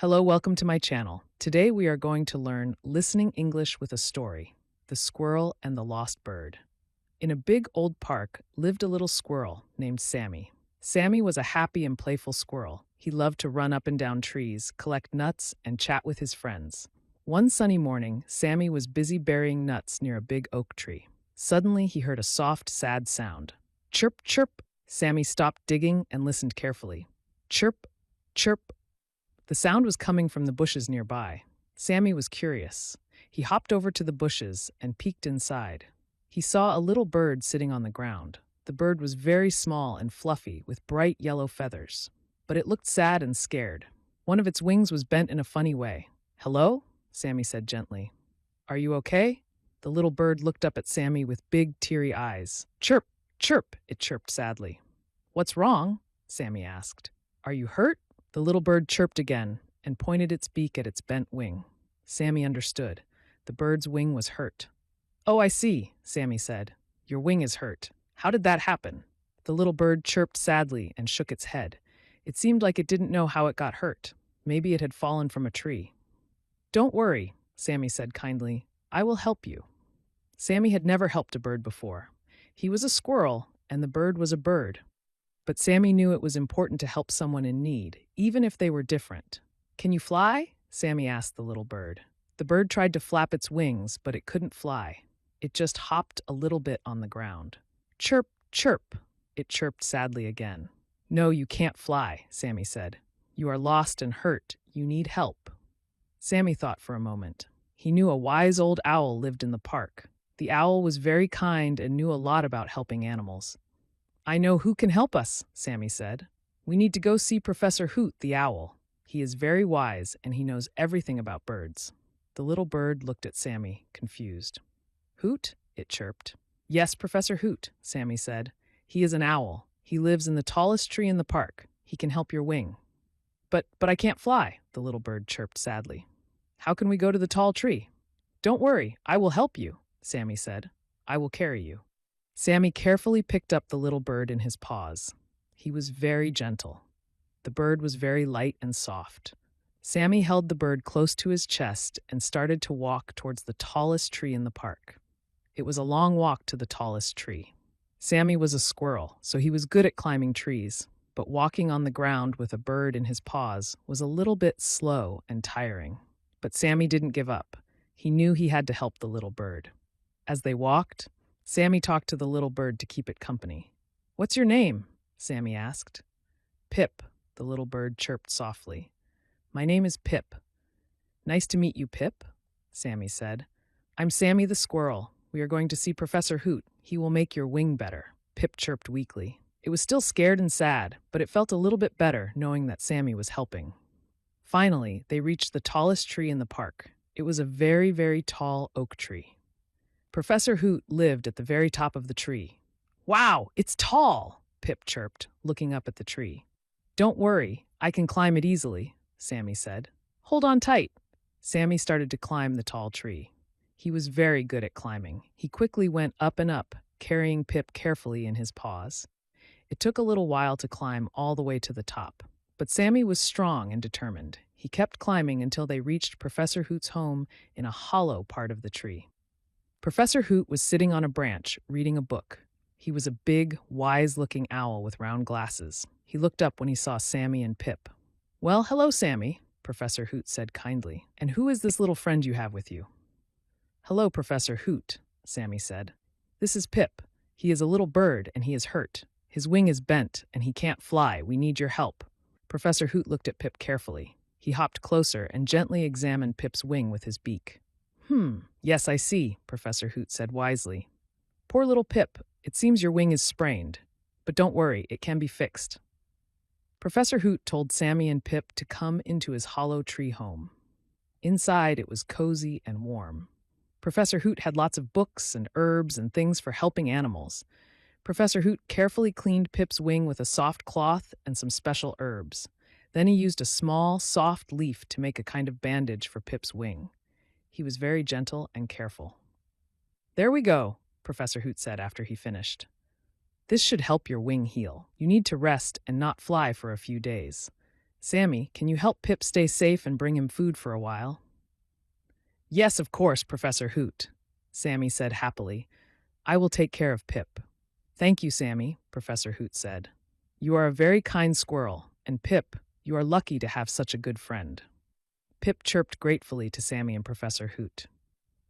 Hello, welcome to my channel. Today we are going to learn listening English with a story, The Squirrel and the Lost Bird. In a big old park lived a little squirrel named Sammy. Sammy was a happy and playful squirrel. He loved to run up and down trees, collect nuts, and chat with his friends. One sunny morning, Sammy was busy burying nuts near a big oak tree. Suddenly he heard a soft, sad sound. Chirp, chirp. Sammy stopped digging and listened carefully. Chirp, chirp. The sound was coming from the bushes nearby. Sammy was curious. He hopped over to the bushes and peeked inside. He saw a little bird sitting on the ground. The bird was very small and fluffy with bright yellow feathers, but it looked sad and scared. One of its wings was bent in a funny way. "Hello?" Sammy said gently. "Are you okay?" The little bird looked up at Sammy with big, teary eyes. "Chirp, chirp," it chirped sadly. "What's wrong?" Sammy asked. "Are you hurt?" The little bird chirped again and pointed its beak at its bent wing. Sammy understood. The bird's wing was hurt. "Oh, I see," Sammy said. "Your wing is hurt. How did that happen?" The little bird chirped sadly and shook its head. It seemed like it didn't know how it got hurt. Maybe it had fallen from a tree. "Don't worry," Sammy said kindly. "I will help you." Sammy had never helped a bird before. He was a squirrel, and the bird was a bird. But Sammy knew it was important to help someone in need, even if they were different. "Can you fly?" Sammy asked the little bird. The bird tried to flap its wings, but it couldn't fly. It just hopped a little bit on the ground. "Chirp, chirp," it chirped sadly again. "No, you can't fly," Sammy said. "You are lost and hurt. You need help." Sammy thought for a moment. He knew a wise old owl lived in the park. The owl was very kind and knew a lot about helping animals. "I know who can help us," Sammy said. "We need to go see Professor Hoot the owl. He is very wise and he knows everything about birds." The little bird looked at Sammy, confused. "Hoot?" it chirped. "Yes, Professor Hoot," Sammy said. "He is an owl. He lives in the tallest tree in the park. He can help your wing." But I can't fly," the little bird chirped sadly. "How can we go to the tall tree?" "Don't worry, I will help you," Sammy said. "I will carry you." Sammy carefully picked up the little bird in his paws. He was very gentle. The bird was very light and soft. Sammy held the bird close to his chest and started to walk towards the tallest tree in the park. It was a long walk to the tallest tree. Sammy was a squirrel, so he was good at climbing trees, but walking on the ground with a bird in his paws was a little bit slow and tiring. But Sammy didn't give up. He knew he had to help the little bird. As they walked, Sammy talked to the little bird to keep it company. "What's your name?" Sammy asked. "Pip," the little bird chirped softly. "My name is Pip." "Nice to meet you, Pip," Sammy said. "I'm Sammy the squirrel. We are going to see Professor Hoot. He will make your wing better," Pip chirped weakly. It was still scared and sad, but it felt a little bit better knowing that Sammy was helping. Finally, they reached the tallest tree in the park. It was a very, very tall oak tree. Professor Hoot lived at the very top of the tree. "Wow, it's tall," Pip chirped, looking up at the tree. "Don't worry, I can climb it easily," Sammy said. "Hold on tight." Sammy started to climb the tall tree. He was very good at climbing. He quickly went up and up, carrying Pip carefully in his paws. It took a little while to climb all the way to the top, but Sammy was strong and determined. He kept climbing until they reached Professor Hoot's home in a hollow part of the tree. Professor Hoot was sitting on a branch, reading a book. He was a big, wise-looking owl with round glasses. He looked up when he saw Sammy and Pip. "Well, hello, Sammy," Professor Hoot said kindly. "And who is this little friend you have with you?" "Hello, Professor Hoot," Sammy said. "This is Pip. He is a little bird and he is hurt. His wing is bent and he can't fly. We need your help." Professor Hoot looked at Pip carefully. He hopped closer and gently examined Pip's wing with his beak. Yes, I see," Professor Hoot said wisely. "Poor little Pip, it seems your wing is sprained. But don't worry, it can be fixed." Professor Hoot told Sammy and Pip to come into his hollow tree home. Inside, it was cozy and warm. Professor Hoot had lots of books and herbs and things for helping animals. Professor Hoot carefully cleaned Pip's wing with a soft cloth and some special herbs. Then he used a small, soft leaf to make a kind of bandage for Pip's wing. He was very gentle and careful. "There we go," Professor Hoot said after he finished. "This should help your wing heal. You need to rest and not fly for a few days." Sammy, can you help Pip stay safe and bring him food for a while? Yes, of course, Professor Hoot, Sammy said happily. I will take care of Pip. Thank you, Sammy, Professor Hoot said. You are a very kind squirrel, and Pip, you are lucky to have such a good friend. Pip chirped gratefully to Sammy and Professor Hoot.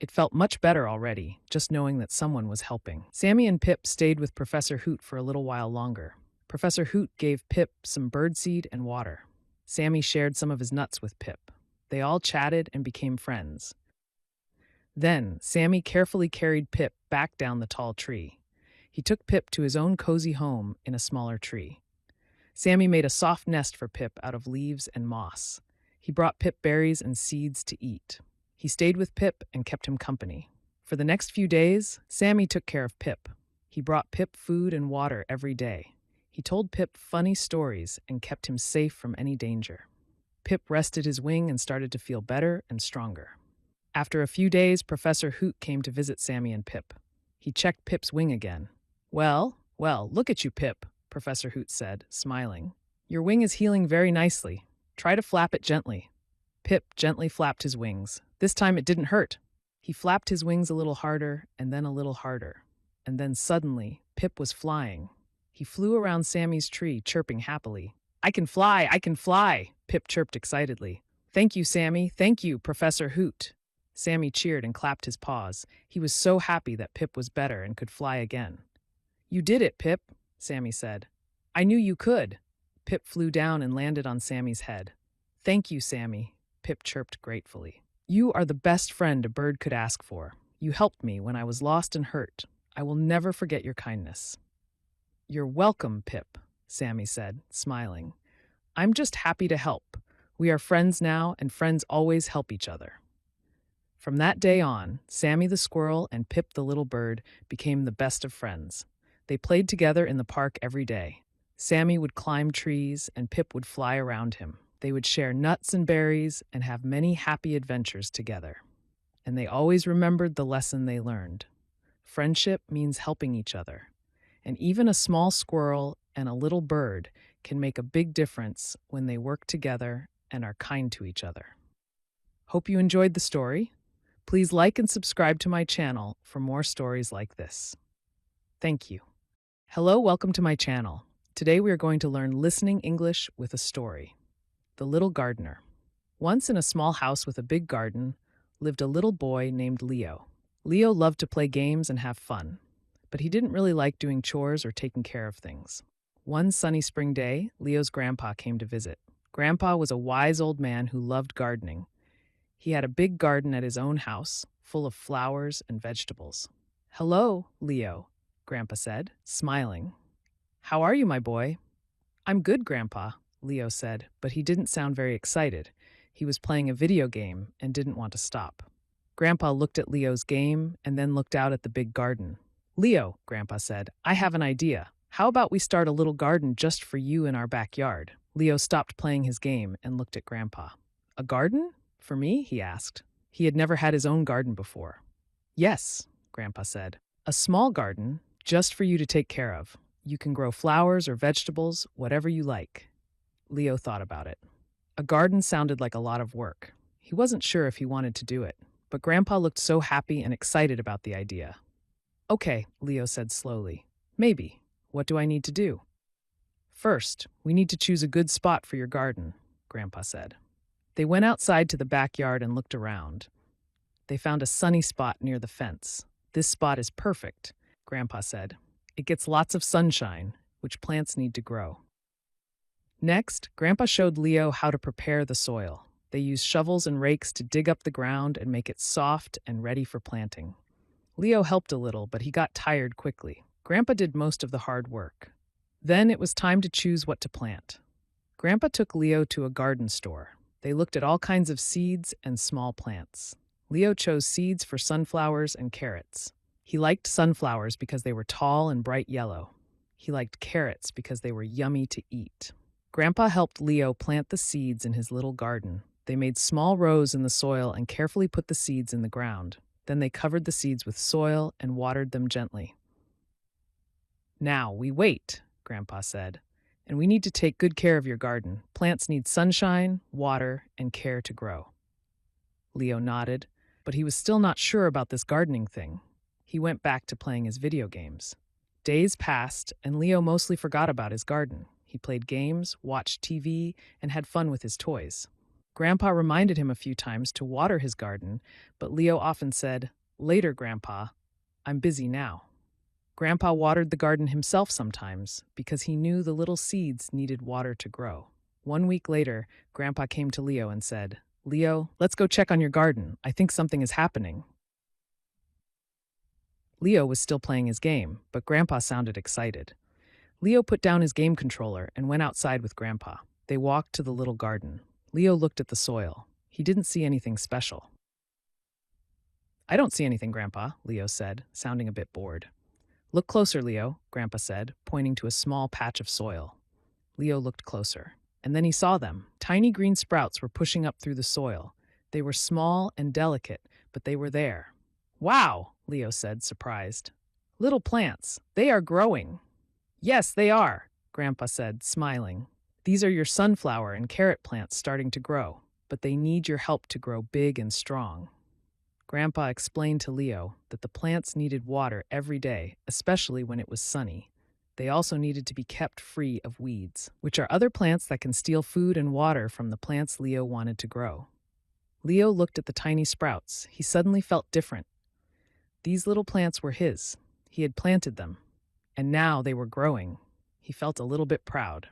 It felt much better already, just knowing that someone was helping. Sammy and Pip stayed with Professor Hoot for a little while longer. Professor Hoot gave Pip some birdseed and water. Sammy shared some of his nuts with Pip. They all chatted and became friends. Then, Sammy carefully carried Pip back down the tall tree. He took Pip to his own cozy home in a smaller tree. Sammy made a soft nest for Pip out of leaves and moss. He brought Pip berries and seeds to eat. He stayed with Pip and kept him company. For the next few days, Sammy took care of Pip. He brought Pip food and water every day. He told Pip funny stories and kept him safe from any danger. Pip rested his wing and started to feel better and stronger. After a few days, Professor Hoot came to visit Sammy and Pip. He checked Pip's wing again. Well, look at you, Pip, Professor Hoot said, smiling. Your wing is healing very nicely. Try to flap it gently. Pip gently flapped his wings. This time it didn't hurt. He flapped his wings a little harder, and then a little harder. And then suddenly, Pip was flying. He flew around Sammy's tree, chirping happily. I can fly, Pip chirped excitedly. Thank you, Sammy. Thank you, Professor Hoot. Sammy cheered and clapped his paws. He was so happy that Pip was better and could fly again. You did it, Pip, Sammy said. I knew you could. Pip flew down and landed on Sammy's head. Thank you, Sammy, Pip chirped gratefully. You are the best friend a bird could ask for. You helped me when I was lost and hurt. I will never forget your kindness. You're welcome, Pip, Sammy said, smiling. I'm just happy to help. We are friends now, and friends always help each other. From that day on, Sammy the squirrel and Pip the little bird became the best of friends. They played together in the park every day. Sammy would climb trees and Pip would fly around him. They would share nuts and berries and have many happy adventures together. And they always remembered the lesson they learned. Friendship means helping each other. And even a small squirrel and a little bird can make a big difference when they work together and are kind to each other. Hope you enjoyed the story. Please like and subscribe to my channel for more stories like this. Thank you. Hello, welcome to my channel. Today we are going to learn listening English with a story. The Little Gardener. Once in a small house with a big garden lived a little boy named Leo. Leo loved to play games and have fun, but he didn't really like doing chores or taking care of things. One sunny spring day, Leo's grandpa came to visit. Grandpa was a wise old man who loved gardening. He had a big garden at his own house, full of flowers and vegetables. Hello, Leo, Grandpa said, smiling. How are you, my boy? I'm good, Grandpa, Leo said, but he didn't sound very excited. He was playing a video game and didn't want to stop. Grandpa looked at Leo's game and then looked out at the big garden. Leo, Grandpa said, I have an idea. How about we start a little garden just for you in our backyard? Leo stopped playing his game and looked at Grandpa. A garden? For me? He asked. He had never had his own garden before. Yes, Grandpa said. A small garden, just for you to take care of. You can grow flowers or vegetables, whatever you like. Leo thought about it. A garden sounded like a lot of work. He wasn't sure if he wanted to do it, but Grandpa looked so happy and excited about the idea. Okay, Leo said slowly. Maybe. What do I need to do? First, we need to choose a good spot for your garden, Grandpa said. They went outside to the backyard and looked around. They found a sunny spot near the fence. This spot is perfect, Grandpa said. It gets lots of sunshine, which plants need to grow. Next, Grandpa showed Leo how to prepare the soil. They used shovels and rakes to dig up the ground and make it soft and ready for planting. Leo helped a little, but he got tired quickly. Grandpa did most of the hard work. Then it was time to choose what to plant. Grandpa took Leo to a garden store. They looked at all kinds of seeds and small plants. Leo chose seeds for sunflowers and carrots. He liked sunflowers because they were tall and bright yellow. He liked carrots because they were yummy to eat. Grandpa helped Leo plant the seeds in his little garden. They made small rows in the soil and carefully put the seeds in the ground. Then they covered the seeds with soil and watered them gently. Now we wait, Grandpa said. And we need to take good care of your garden. Plants need sunshine, water, and care to grow. Leo nodded, but he was still not sure about this gardening thing. He went back to playing his video games. Days passed, and Leo mostly forgot about his garden. He played games, watched TV, and had fun with his toys. Grandpa reminded him a few times to water his garden, but Leo often said, "Later, Grandpa. I'm busy now." Grandpa watered the garden himself sometimes because he knew the little seeds needed water to grow. 1 week later, Grandpa came to Leo and said, "Leo, let's go check on your garden. I think something is happening." Leo was still playing his game, but Grandpa sounded excited. Leo put down his game controller and went outside with Grandpa. They walked to the little garden. Leo looked at the soil. He didn't see anything special. "I don't see anything, Grandpa," Leo said, sounding a bit bored. "Look closer, Leo," Grandpa said, pointing to a small patch of soil. Leo looked closer, and then he saw them. Tiny green sprouts were pushing up through the soil. They were small and delicate, but they were there. "Wow," Leo said, surprised. "Little plants. They are growing." "Yes, they are," Grandpa said, smiling. "These are your sunflower and carrot plants starting to grow, but they need your help to grow big and strong." Grandpa explained to Leo that the plants needed water every day, especially when it was sunny. They also needed to be kept free of weeds, which are other plants that can steal food and water from the plants Leo wanted to grow. Leo looked at the tiny sprouts. He suddenly felt different. These little plants were his. He had planted them, and now they were growing. He felt a little bit proud.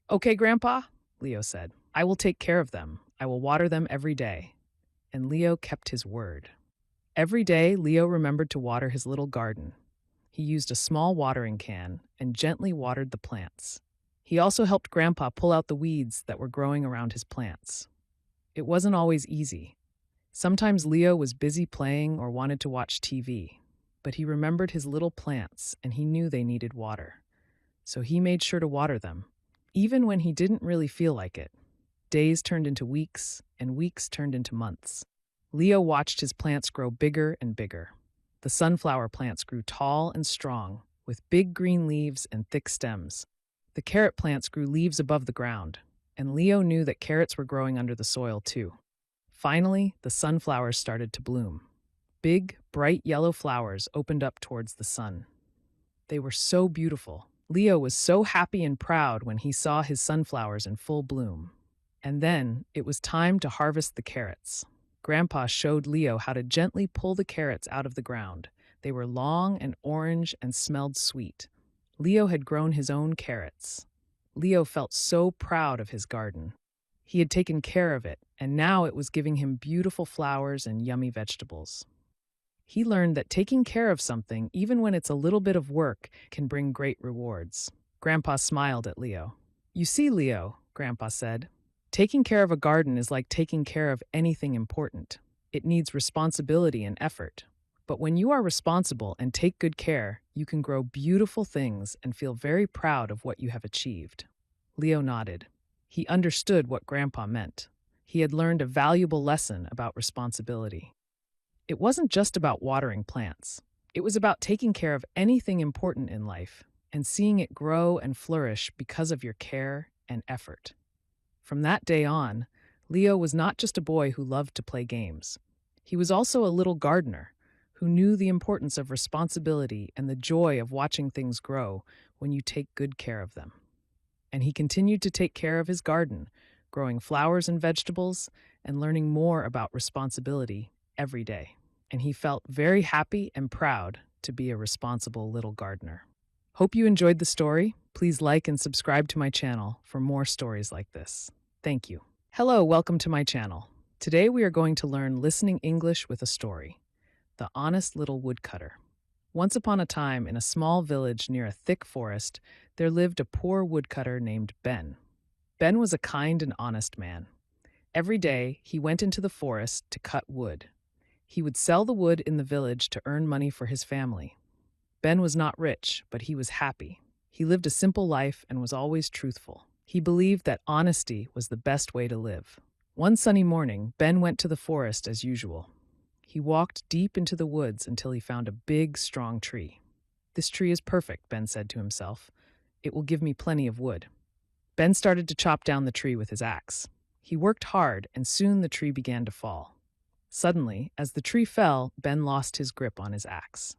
"Okay, Grandpa," Leo said. "I will take care of them. I will water them every day." And Leo kept his word. Every day, Leo remembered to water his little garden. He used a small watering can and gently watered the plants. He also helped Grandpa pull out the weeds that were growing around his plants. It wasn't always easy. Sometimes Leo was busy playing or wanted to watch TV, but he remembered his little plants and he knew they needed water. So he made sure to water them, even when he didn't really feel like it. Days turned into weeks, and weeks turned into months. Leo watched his plants grow bigger and bigger. The sunflower plants grew tall and strong, with big green leaves and thick stems. The carrot plants grew leaves above the ground, and Leo knew that carrots were growing under the soil too. Finally, the sunflowers started to bloom. Big, bright yellow flowers opened up towards the sun. They were so beautiful. Leo was so happy and proud when he saw his sunflowers in full bloom. And then it was time to harvest the carrots. Grandpa showed Leo how to gently pull the carrots out of the ground. They were long and orange and smelled sweet. Leo had grown his own carrots. Leo felt so proud of his garden. He had taken care of it, and now it was giving him beautiful flowers and yummy vegetables. He learned that taking care of something, even when it's a little bit of work, can bring great rewards. Grandpa smiled at Leo. "You see, Leo," Grandpa said, "taking care of a garden is like taking care of anything important. It needs responsibility and effort. But when you are responsible and take good care, you can grow beautiful things and feel very proud of what you have achieved." Leo nodded. He understood what Grandpa meant. He had learned a valuable lesson about responsibility. It wasn't just about watering plants. It was about taking care of anything important in life and seeing it grow and flourish because of your care and effort. From that day on, Leo was not just a boy who loved to play games. He was also a little gardener who knew the importance of responsibility and the joy of watching things grow when you take good care of them. And he continued to take care of his garden, growing flowers and vegetables and learning more about responsibility every day. And he felt very happy and proud to be a responsible little gardener. Hope you enjoyed the story. Please like and subscribe to my channel for more stories like this. Thank you. Hello, welcome to my channel. Today we are going to learn listening English with a story. The Honest Little Woodcutter. Once upon a time, in a small village near a thick forest, there lived a poor woodcutter named Ben. Ben was a kind and honest man. Every day, he went into the forest to cut wood. He would sell the wood in the village to earn money for his family. Ben was not rich, but he was happy. He lived a simple life and was always truthful. He believed that honesty was the best way to live. One sunny morning, Ben went to the forest as usual. He walked deep into the woods until he found a big, strong tree. "This tree is perfect," Ben said to himself. "It will give me plenty of wood." Ben started to chop down the tree with his axe. He worked hard, and soon the tree began to fall. Suddenly, as the tree fell, Ben lost his grip on his axe.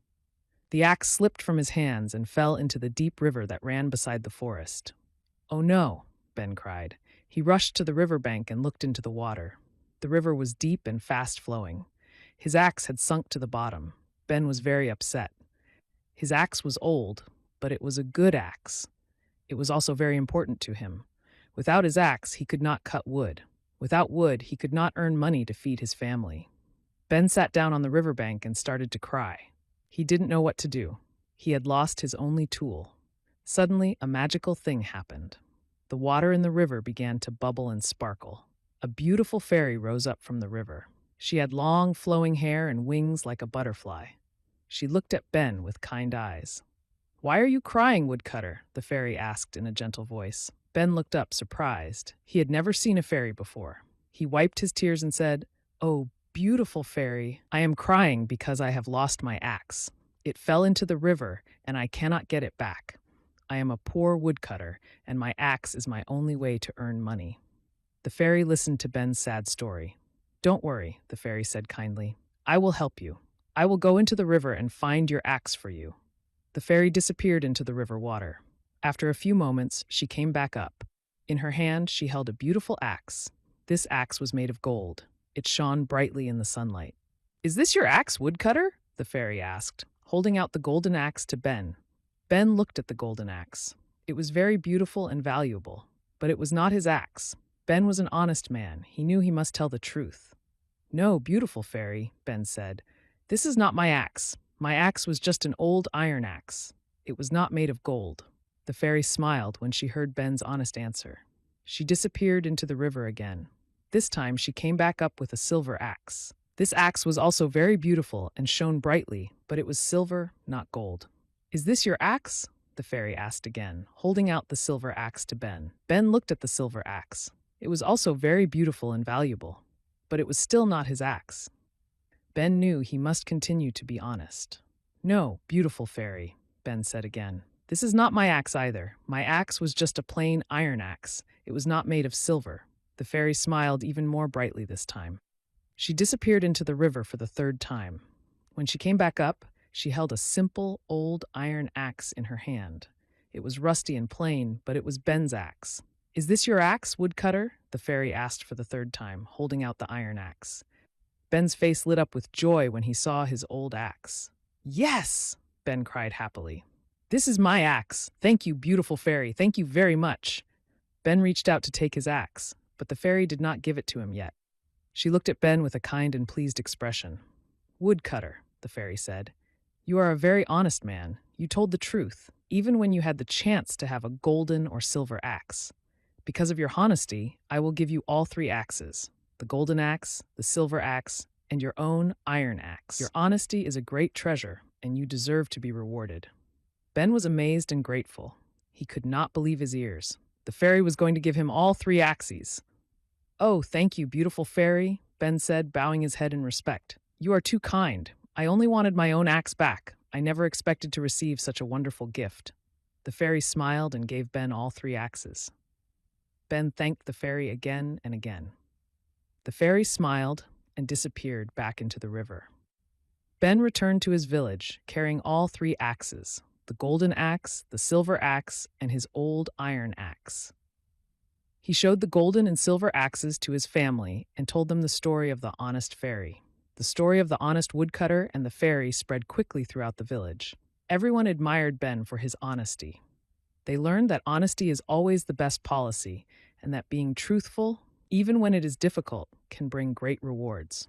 The axe slipped from his hands and fell into the deep river that ran beside the forest. "Oh no," Ben cried. He rushed to the riverbank and looked into the water. The river was deep and fast-flowing. His axe had sunk to the bottom. Ben was very upset. His axe was old, but it was a good axe. It was also very important to him. Without his axe, he could not cut wood. Without wood, he could not earn money to feed his family. Ben sat down on the riverbank and started to cry. He didn't know what to do. He had lost his only tool. Suddenly, a magical thing happened. The water in the river began to bubble and sparkle. A beautiful fairy rose up from the river. She had long, flowing hair and wings like a butterfly. She looked at Ben with kind eyes. "Why are you crying, woodcutter?" the fairy asked in a gentle voice. Ben looked up, surprised. He had never seen a fairy before. He wiped his tears and said, "Oh, beautiful fairy, I am crying because I have lost my axe. It fell into the river, and I cannot get it back. I am a poor woodcutter, and my axe is my only way to earn money." The fairy listened to Ben's sad story. "Don't worry," the fairy said kindly. "I will help you. I will go into the river and find your axe for you." The fairy disappeared into the river water. After a few moments, she came back up. In her hand, she held a beautiful axe. This axe was made of gold. It shone brightly in the sunlight. "Is this your axe, woodcutter?" the fairy asked, holding out the golden axe to Ben. Ben looked at the golden axe. It was very beautiful and valuable, but it was not his axe. Ben was an honest man. He knew he must tell the truth. "No, beautiful fairy," Ben said. "This is not my axe. My axe was just an old iron axe. It was not made of gold." The fairy smiled when she heard Ben's honest answer. She disappeared into the river again. This time she came back up with a silver axe. This axe was also very beautiful and shone brightly, but it was silver, not gold. "Is this your axe?" the fairy asked again, holding out the silver axe to Ben. Ben looked at the silver axe. It was also very beautiful and valuable, but it was still not his axe. Ben knew he must continue to be honest. "No, beautiful fairy," Ben said again. "This is not my axe either. My axe was just a plain iron axe. It was not made of silver." The fairy smiled even more brightly this time. She disappeared into the river for the third time. When she came back up, she held a simple, old iron axe in her hand. It was rusty and plain, but it was Ben's axe. "Is this your axe, woodcutter?" the fairy asked for the third time, holding out the iron axe. Ben's face lit up with joy when he saw his old axe. "Yes!" Ben cried happily. "This is my axe. Thank you, beautiful fairy. Thank you very much." Ben reached out to take his axe, but the fairy did not give it to him yet. She looked at Ben with a kind and pleased expression. "Woodcutter," the fairy said, "you are a very honest man. You told the truth, even when you had the chance to have a golden or silver axe. Because of your honesty, I will give you all three axes: the golden axe, the silver axe, and your own iron axe. Your honesty is a great treasure, and you deserve to be rewarded." Ben was amazed and grateful. He could not believe his ears. The fairy was going to give him all three axes. "Oh, thank you, beautiful fairy," Ben said, bowing his head in respect. "You are too kind. I only wanted my own axe back. I never expected to receive such a wonderful gift." The fairy smiled and gave Ben all three axes. Ben thanked the fairy again and again. The fairy smiled and disappeared back into the river. Ben returned to his village, carrying all three axes: the golden axe, the silver axe, and his old iron axe. He showed the golden and silver axes to his family and told them the story of the honest fairy. The story of the honest woodcutter and the fairy spread quickly throughout the village. Everyone admired Ben for his honesty. They learned that honesty is always the best policy, and that being truthful, even when it is difficult, can bring great rewards.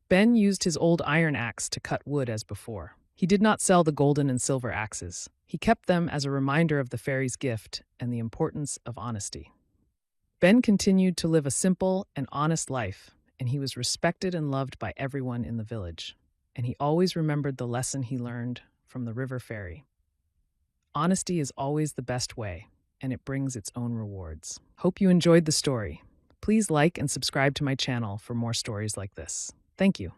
Ben used his old iron axe to cut wood as before. He did not sell the golden and silver axes. He kept them as a reminder of the fairy's gift and the importance of honesty. Ben continued to live a simple and honest life, and he was respected and loved by everyone in the village. And he always remembered the lesson he learned from the river fairy. Honesty is always the best way, and it brings its own rewards. Hope you enjoyed the story. Please like and subscribe to my channel for more stories like this. Thank you.